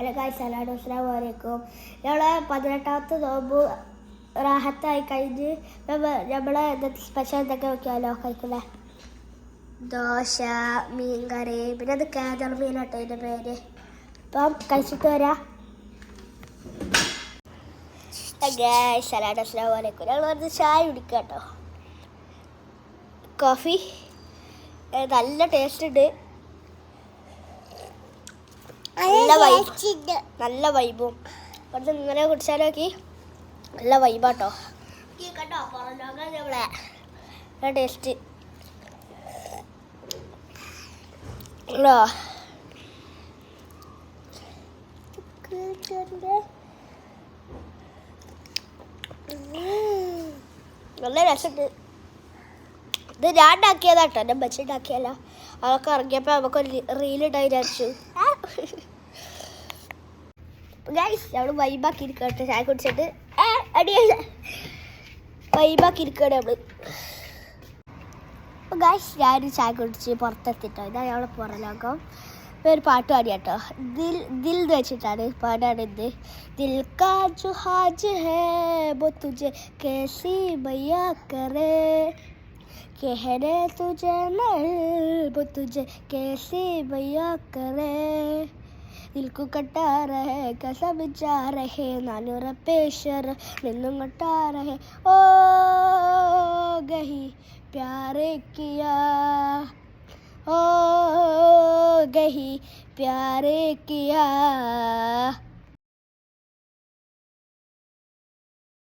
Hello guys, അസ്സലാമു അലൈക്കും. ഞങ്ങളെ 18ാമത്തെ നോമ്പ് റാഹത്തായി കഴിഞ്ഞ് നമ്മളെ സ്പെഷ്യൽ എന്തൊക്കെ നോക്കിയാലോ കഴിക്കില്ലേ? ദോശ, മീൻ കറി, പിന്നെ അത് കേദർ മീനാട്ടോ അതിൻ്റെ പേര്. അപ്പം കഴിച്ചിട്ട് വരാം. ഗായ്സ്, അസ്സലാമു അലൈക്കും. ഞങ്ങൾ വന്ന് ചായ കുടിക്കുക കേട്ടോ. കോഫി നല്ല ടേസ്റ്റ് ഉണ്ട്, നല്ല വൈബും. കുറച്ച് ഇങ്ങനെ കുടിച്ചാൽ നോക്കി, നല്ല വൈബാട്ടോ. കേട്ടോ പുറലോകം നമ്മളെ നല്ല ടേസ്റ്റ് നല്ല രസമുണ്ട്. ഇത് ഞാൻ ഉണ്ടാക്കിയതാട്ടോ, എൻ്റെ ബച്ച് ഉണ്ടാക്കിയല്ല. അതൊക്കെ ഇറങ്ങിയപ്പോൾ നമുക്കൊരു റീലിട്ടായി വിചാരിച്ചു. ഗൈസ്, നമ്മൾ വൈബാക്കി ഇരിക്കട്ടെ. ചായ കുടിച്ചിട്ട് അടിയല്ല വൈബാക്കി ഇരിക്കട്ടെ നമ്മൾ. അപ്പോൾ ഗൈസ്, ഞാനൊരു ചായ കുടിച്ച് പുറത്തെത്തിട്ടോ. ഇതാ ഞങ്ങളുടെ പുറലോകം. ഒരു പാട്ട് പാടിയാട്ടോ. ദിൽ എന്ന് വെച്ചിട്ടാണ് പാടാണ് ഇത്. ദിൽ കാ ജോ ഹാജ് ഹേ വോ തുझे कैसी बया करे कहने तुझे नल वो तुझे कैसी बया करे दिल को कटा रहे कसम जा रहे नानुर पेशर निन्नु कटा रहे ओ गही प्यार किया ओ गही प्यार किया